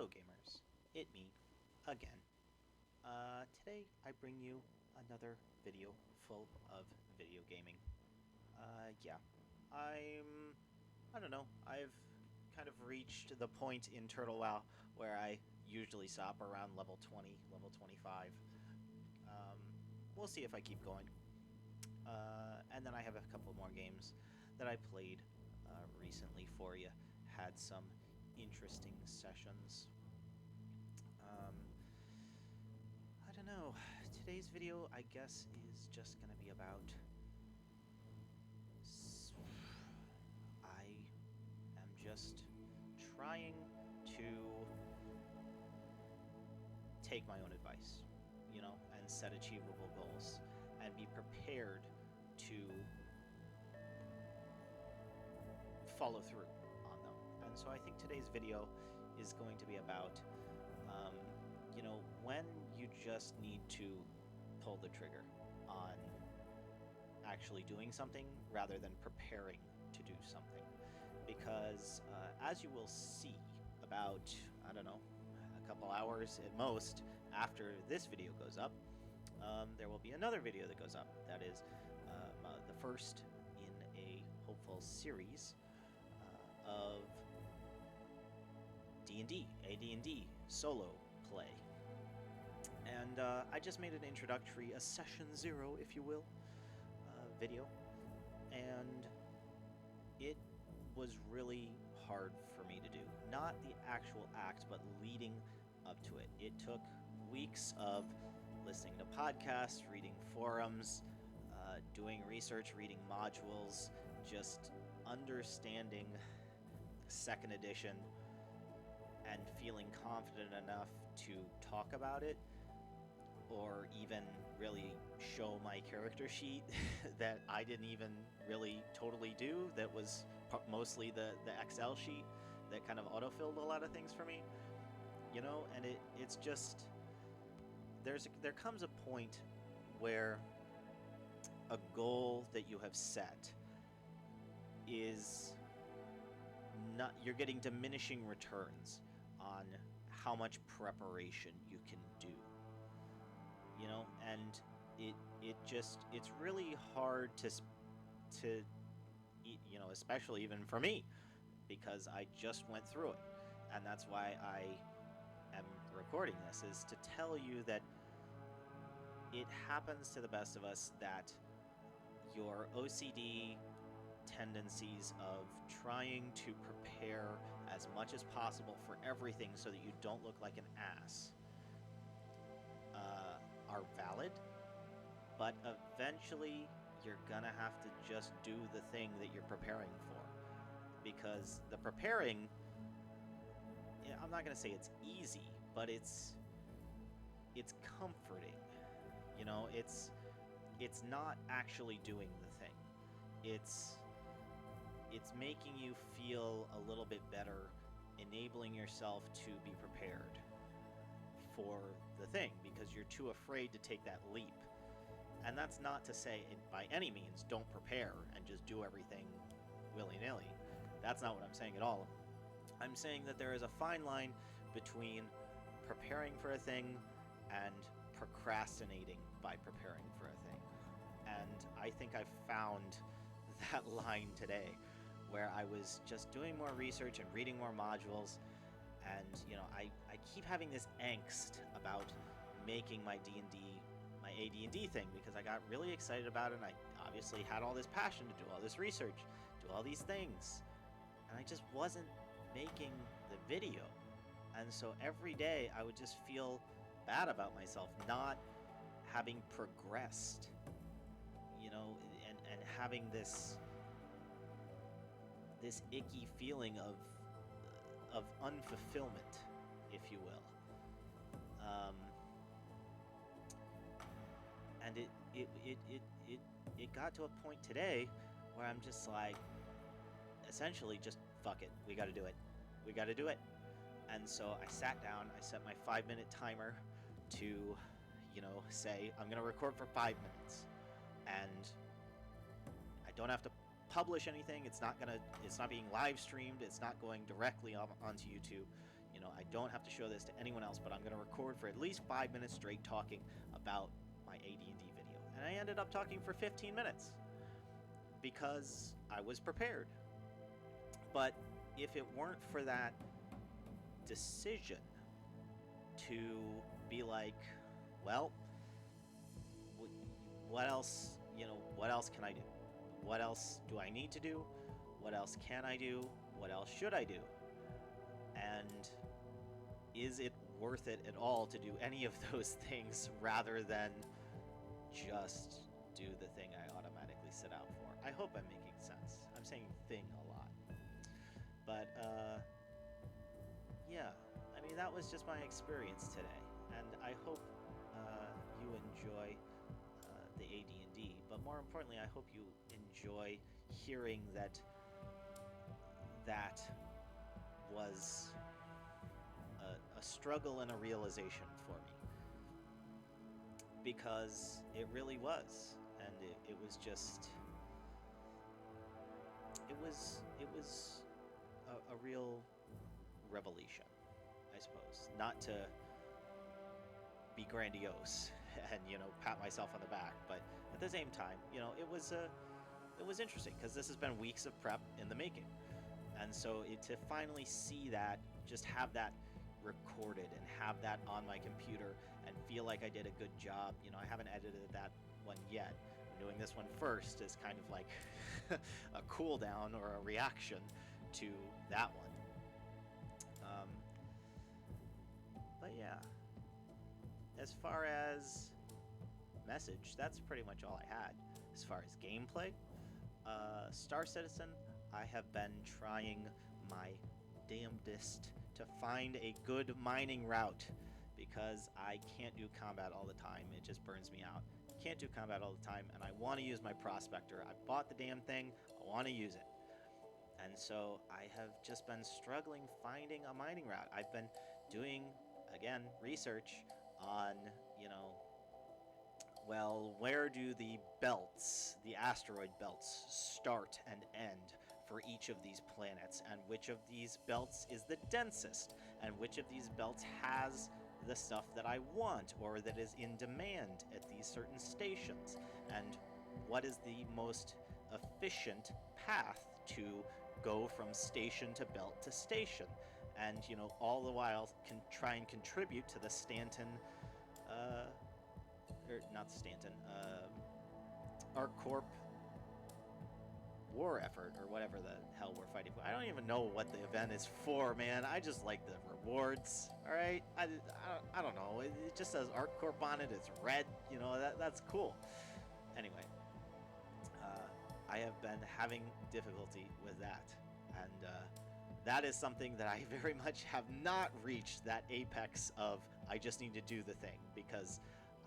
Hello gamers, it me, again. Today I bring you another video full of video gaming. Yeah, I don't know, I've kind of reached the point in Turtle WoW where I usually stop around level 20, level 25. Um, we'll see if I keep going. And then I have a couple more games that I played recently for you. Had some interesting sessions. Um, I don't know. Today's video, I guess, is just gonna be about. I am just trying to take my own advice, and set achievable goals and be prepared to follow through on them. And so I think today's video is going to be about, um, when you just need to pull the trigger on actually doing something rather than preparing to do something. Because as you will see about, I don't know, a couple hours at most after this video goes up, there will be another video that goes up that is the first in a hopeful series of D&D, a D&D solo play. And I just made an introductory, a session 0, if you will, video, and it was really hard for me to do. Not the actual act, but leading up to it. It took weeks of listening to podcasts, reading forums, doing research, reading modules, just understanding 2nd edition and feeling confident enough to talk about it, or even really show my character sheet that I didn't even really totally do, that was mostly the Excel sheet that kind of autofilled a lot of things for me, and it's just, there comes a point where a goal that you have set is not, you're getting diminishing returns on how much preparation you can do, and it's really hard to especially even for me, because I just went through it, and that's why I am recording this, is to tell you that it happens to the best of us, that your OCD tendencies of trying to prepare as much as possible for everything so that you don't look like an ass are valid, but eventually you're gonna have to just do the thing that you're preparing for, because the preparing, I'm not gonna say it's easy, but it's comforting. It's not actually doing the thing. It's making you feel a little bit better, enabling yourself to be prepared for the thing, because you're too afraid to take that leap. And that's not to say, by any means, don't prepare and just do everything willy-nilly. That's not what I'm saying at all. I'm saying that there is a fine line between preparing for a thing and procrastinating by preparing for a thing. And I think I've found that line today, where I was just doing more research and reading more modules, and I keep having this angst about making my D&D, my AD&D thing, because I got really excited about it, and I obviously had all this passion to do all this research, do all these things, and I just wasn't making the video. And so every day I would just feel bad about myself not having progressed, and having this icky feeling of unfulfillment, if you will. And it got to a point today where I'm just like, essentially just fuck it, we gotta do it. And so I sat down, I set my 5-minute timer to say I'm gonna record for 5 minutes, and I don't have to publish anything. It's not being live streamed, it's not going directly onto YouTube. I don't have to show this to anyone else, but I'm going to record for at least 5 minutes straight talking about my AD&D video. And I ended up talking for 15 minutes because I was prepared. But if it weren't for that decision to be like, well, what else, what else can I do? What else do I need to do? What else can I do? What else should I do? And is it worth it at all to do any of those things rather than just do the thing I automatically set out for? I hope I'm making sense. I'm saying thing a lot. But, yeah, I mean, that was just my experience today. And I hope you enjoy the AD&D, but more importantly, I hope you enjoy hearing that was a struggle and a realization for me, because it really was, and it was just, it was a real revelation, I suppose. Not to be grandiose and pat myself on the back, but at the same time, it was interesting, because this has been weeks of prep in the making. And so to finally see that, just have that recorded and have that on my computer and feel like I did a good job. I haven't edited that one yet. I'm doing this one first as kind of like a cool down or a reaction to that one. But yeah, as far as message, that's pretty much all I had. As far as gameplay, Star Citizen, I have been trying my damnedest to find a good mining route, because I can't do combat all the time. It just burns me out. Can't do combat all the time, and I want to use my prospector. I bought the damn thing. I want to use it. And so I have just been struggling finding a mining route. I've been doing, again, research on, well, where do the belts, the asteroid belts, start and end for each of these planets, and which of these belts is the densest, and which of these belts has the stuff that I want or that is in demand at these certain stations, and what is the most efficient path to go from station to belt to station, and all the while can try and contribute to the Stanton or not Stanton, ArcCorp war effort, or whatever the hell we're fighting for. I don't even know what the event is for, man. I just like the rewards, all right? I don't know. It just says ArcCorp on it. It's red. That's cool. Anyway, I have been having difficulty with that, and that is something that I very much have not reached that apex of I just need to do the thing, because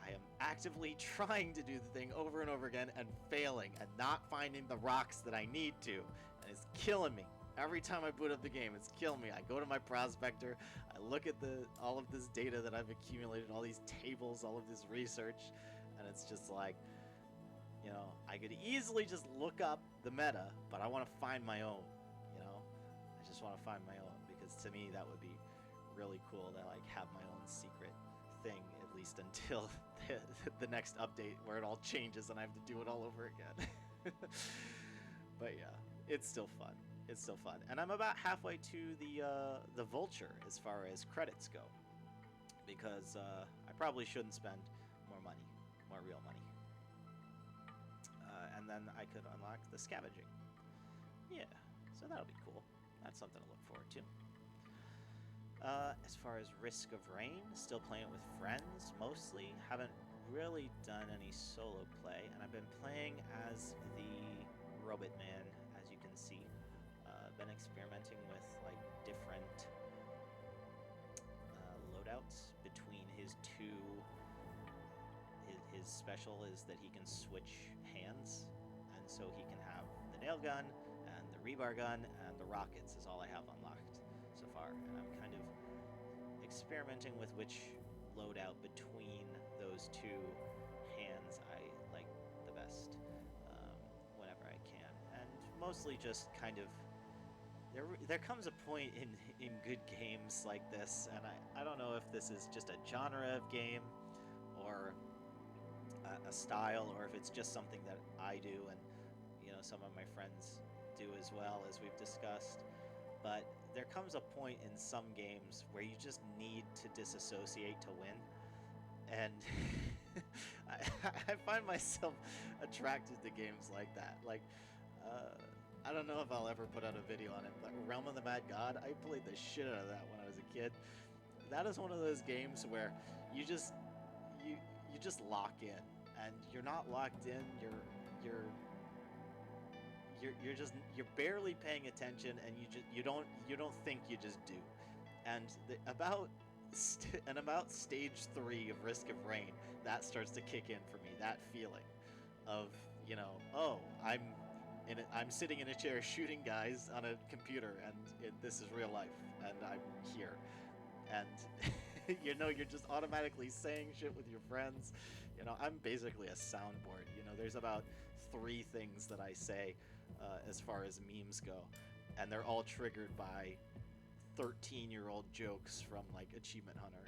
I am actively trying to do the thing over and over again and failing and not finding the rocks that I need to, and it's killing me. Every time I boot up the game, it's killing me. I go to my prospector, I look at all of this data that I've accumulated, all these tables, all of this research, and it's just like, I could easily just look up the meta, but I want to find my own, I just want to find my own, because to me that would be really cool to have my own secret thing, at least until the next update where it all changes and I have to do it all over again. But yeah, it's still fun. It's still fun, and I'm about halfway to the Vulture as far as credits go, because I probably shouldn't spend more real money, and then I could unlock the scavenging. Yeah, so that'll be cool. That's something to look forward to. As far as Risk of Rain, still playing it with friends mostly. Haven't really done any solo play, and I've been playing as the Robot Man, as you can see. Been experimenting with different loadouts between his two. His special is that he can switch hands, and so he can have the nail gun and the rebar gun, and the rockets is all I have unlocked so far, and I'm kind of experimenting with which loadout between those two hands I like the best, whenever I can, and mostly just kind of there comes a point in good games like this, and I don't know if this is just a genre of game or a style, or if it's just something that I do and some of my friends do as well, as we've discussed. But there comes a point in some games where you just need to disassociate to win, and I find myself attracted to games like that. Like, uh, I don't know if I'll ever put out a video on it, but Realm of the Mad God, I played the shit out of that when I was a kid. That is one of those games where you just you you just lock in, and you're not locked in. You're you're barely paying attention, and you don't think, you just do. And about stage 3 of Risk of Rain, that starts to kick in for me. That feeling of, oh, I'm sitting in a chair shooting guys on a computer, and this is real life, and I'm here, and you're just automatically saying shit with your friends. I'm basically a soundboard. There's about 3 things that I say, as far as memes go, and they're all triggered by 13-year-old jokes from like Achievement Hunter.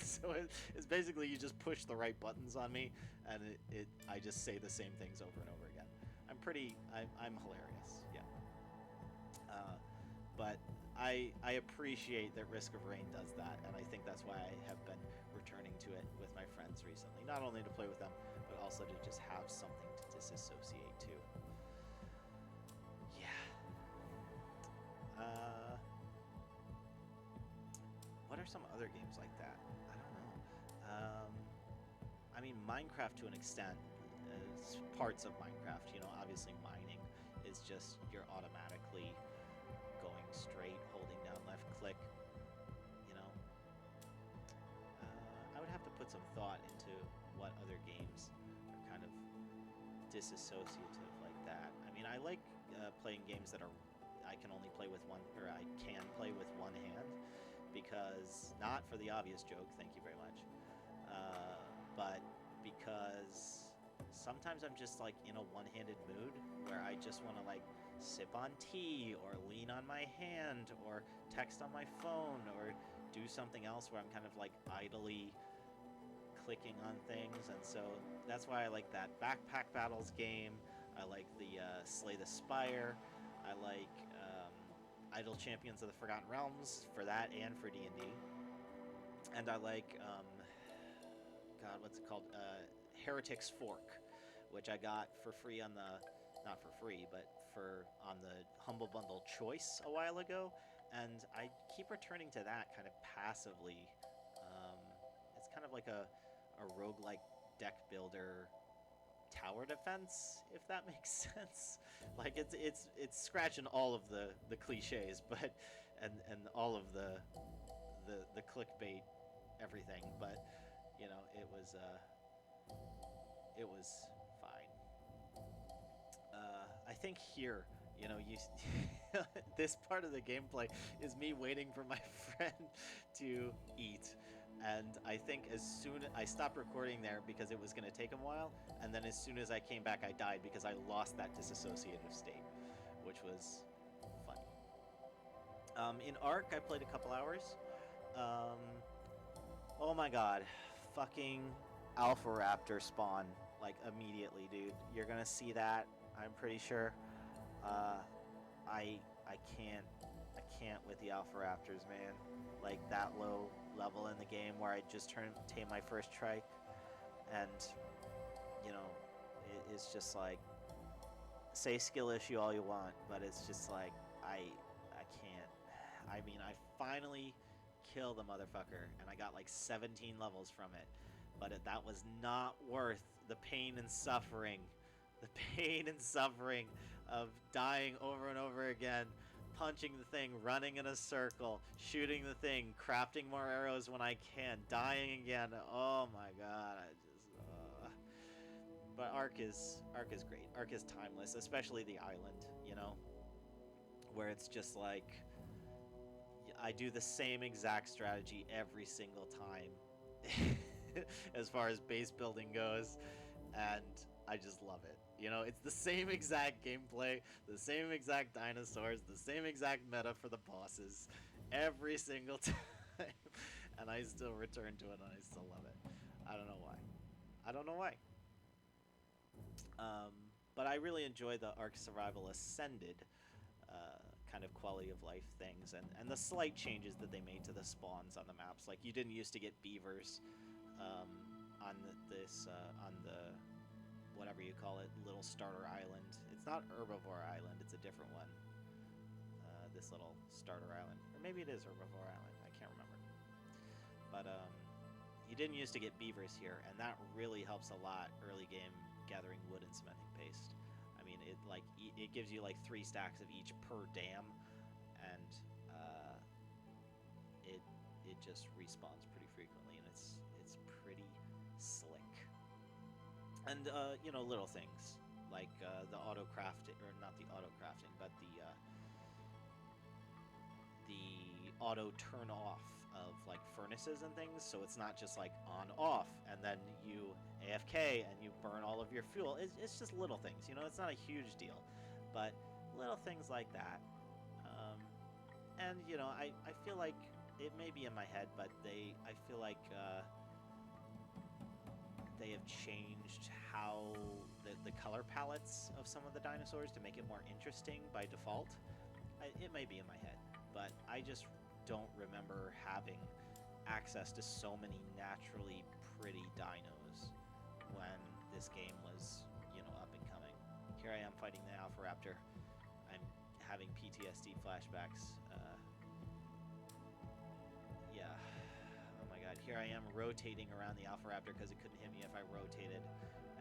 So it's basically, you just push the right buttons on me, and I just say the same things over and over again. I'm hilarious, yeah. But I appreciate that Risk of Rain does that, and I think that's why I have been returning to it with my friends recently. Not only to play with them, but also to just have something to disassociate to. Yeah. What are some other games like that? I don't know. I mean, Minecraft to an extent. Parts of Minecraft, obviously mining is just, you're automatically going straight, holding down left click. You know, I would have to put some thought into what other games are kind of disassociative like that. I mean, I like playing games that I can only play with one, or I can play with one hand, because not for the obvious joke, thank you very much, but because sometimes I'm just like in a one-handed mood where I just want to like sip on tea or lean on my hand or text on my phone or do something else where I'm kind of like idly clicking on things. And so that's why I like that Backpack Battles game. I like the Slay the Spire. I like Idle Champions of the Forgotten Realms for that and for D&D. And I like, God, what's it called? Heretic's Fork, which I got for free on the, not for free, but on the Humble Bundle Choice a while ago. And I keep returning to that kind of passively. It's kind of like a roguelike deck builder tower defense, if that makes sense. Like it's scratching all of the cliches, but and all of the clickbait everything, but it was fine. I think here, you this part of the gameplay is me waiting for my friend to eat. And I think as soon I stopped recording there because it was going to take a while, and then as soon as I came back, I died because I lost that disassociative state, which was funny. In Ark, I played a couple hours. Oh my god, fucking Alpha Raptor spawn, like immediately, dude. You're gonna see that, I'm pretty sure. I can't with the Alpha Raptors, man. Like that low level in the game where I just tame my first trike, and it's just like, say skill issue all you want, but it's just like I can't. I mean, I finally killed the motherfucker, and I got like 17 levels from it, but that was not worth the pain and suffering. The pain and suffering of dying over and over again, punching the thing, running in a circle, shooting the thing, crafting more arrows when I can, dying again. Oh my god, But Ark is great. Ark is timeless, especially the island, where it's just like I do the same exact strategy every single time as far as base building goes, and I just love it. You know, it's the same exact gameplay, the same exact dinosaurs, the same exact meta for the bosses every single time. And I still return to it and I still love it. I don't know why. I don't know why. Um, but I really enjoy the Ark Survival Ascended kind of quality of life things and the slight changes that they made to the spawns on the maps. Like you didn't used to get beavers um, on on the whatever you call it, little starter island. It's not Herbivore Island, it's a different one. This little starter island. Or maybe it is Herbivore Island, I can't remember. But you didn't used to get beavers here, and that really helps a lot early game gathering wood and cementing paste. I mean, it gives you like 3 stacks of each per dam, and it it just respawns pretty frequently, and it's pretty slick. And you know, little things like the auto crafting, or not the auto crafting, but the auto turn off of like furnaces and things, so it's not just like on off and then you AFK and you burn all of your fuel. It's just little things, you know. It's not a huge deal, but little things like that. Um, and you know, I feel like it may be in my head, but I feel like they have changed how the color palettes of some of the dinosaurs to make it more interesting by default. It may be in my head, but I just don't remember having access to so many naturally pretty dinos when this game was, you know, up and coming. Here I am fighting the Alpharaptor. I'm having PTSD flashbacks. Yeah. Oh my god. Here I am rotating around the Alpharaptor because it couldn't hit me if I rotated,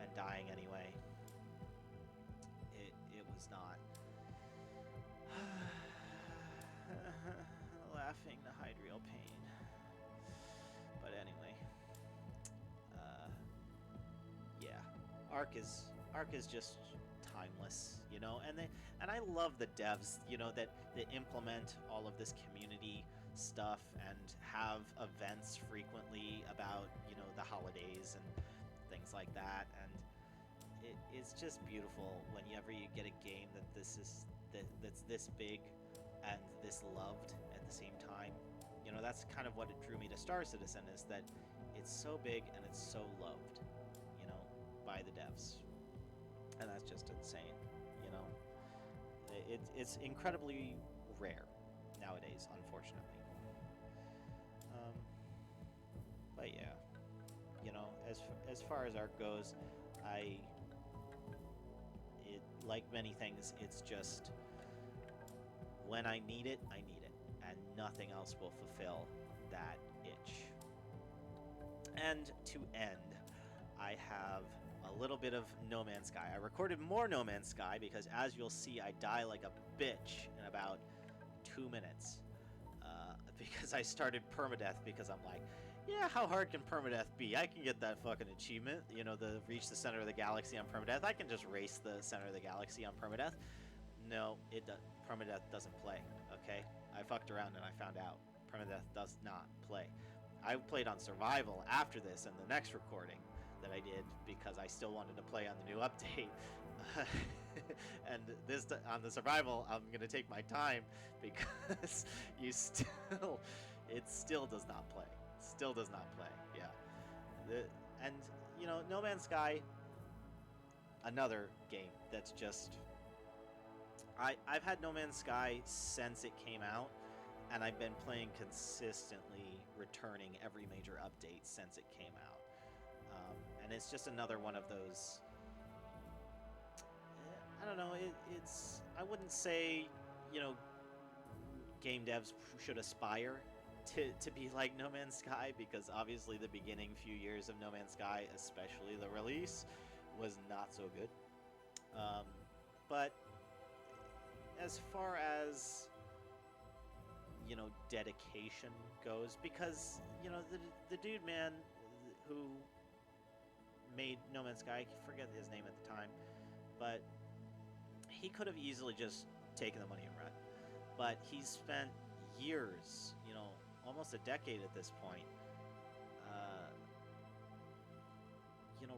and dying anyway. It was not. Laughing to hide real pain. But anyway, yeah, Ark is just timeless, you know. And I love the devs, you know, that implement all of this community stuff and have events frequently about, you know, the holidays and things like that. And it's just beautiful whenever you get a game that's this big and this loved at the same time. You know, that's kind of what it drew me to Star Citizen, is that it's so big and it's so loved, you know, by the devs. And that's just insane, you know. It's incredibly rare nowadays, unfortunately. Um, but yeah, you know, as far as art goes, like many things, it's just when I need it, and nothing else will fulfill that itch. And to end, I have a little bit of No Man's Sky. I recorded more No Man's Sky because, as you'll see, I die like a bitch in about 2 minutes. Because I started permadeath because I'm like, yeah, how hard can permadeath be? I can get that fucking achievement, you know, the reach the center of the galaxy on permadeath. I can just race the center of the galaxy on permadeath. No, permadeath doesn't play, okay? I fucked around and I found out. Permadeath does not play. I played on survival after this and the next recording that I did because I still wanted to play on the new update. And this on the survival, I'm gonna take my time because it still does not play. Still does not play. Yeah. And you know, No Man's Sky, another game that's just. I've had No Man's Sky since it came out, and I've been playing consistently, returning every major update since it came out. And it's just another one of those. I don't know. It's. I wouldn't say, you know, game devs should aspire to be like No Man's Sky, because obviously the beginning few years of No Man's Sky, especially the release, was not so good. But as far as, you know, dedication goes, because, you know, the dude, man, who made No Man's Sky, I forget his name at the time, but he could have easily just taken the money and run. But he's spent years, you know, almost a decade at this point,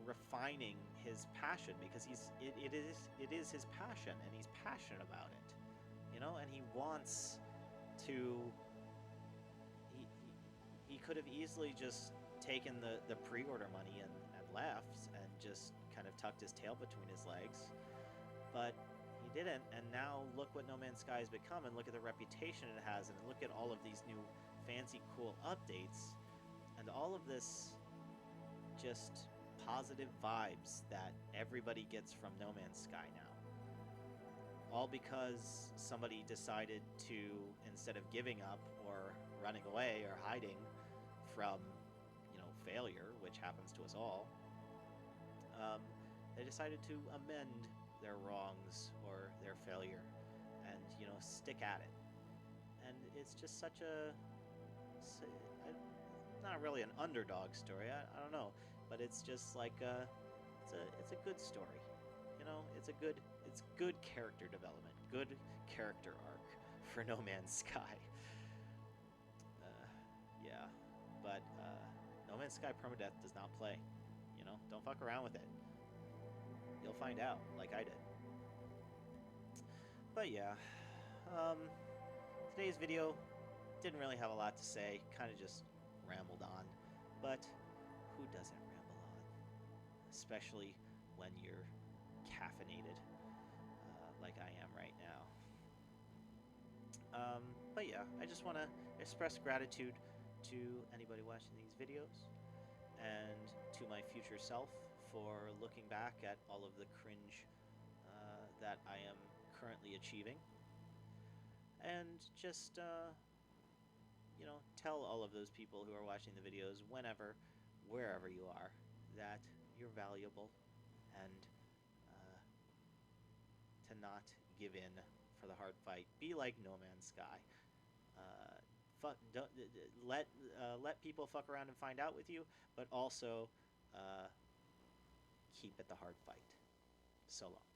refining his passion, because it is his passion, and he's passionate about it, and he wants to. He could have easily just taken the pre-order money and left and just kind of tucked his tail between his legs, but he didn't. And now look what No Man's Sky has become, and look at the reputation it has, and look at all of these new fancy cool updates, and all of this just positive vibes that everybody gets from No Man's Sky now. All because somebody decided to, instead of giving up or running away or hiding from, failure, which happens to us all, they decided to amend their wrongs or their failure and, stick at it. And it's just such a, not really an underdog story, I don't know, but it's just like it's a good story. It's good character development, good character arc for No Man's Sky. Yeah, but No Man's Sky permadeath does not play. Don't fuck around with it. You'll find out, like I did. But yeah, today's video didn't really have a lot to say. Kind of just rambled on. But who doesn't ramble on? Especially when you're caffeinated, like I am right now. But yeah, I just want to express gratitude to anybody watching these videos, and to my future self for looking back at all of the cringe that I am currently achieving, and just tell all of those people who are watching the videos, whenever, wherever you are, that you're valuable, and to not give in for the hard fight. Be like No Man's Sky. Don't let people fuck around and find out with you, but also keep at the hard fight. So long.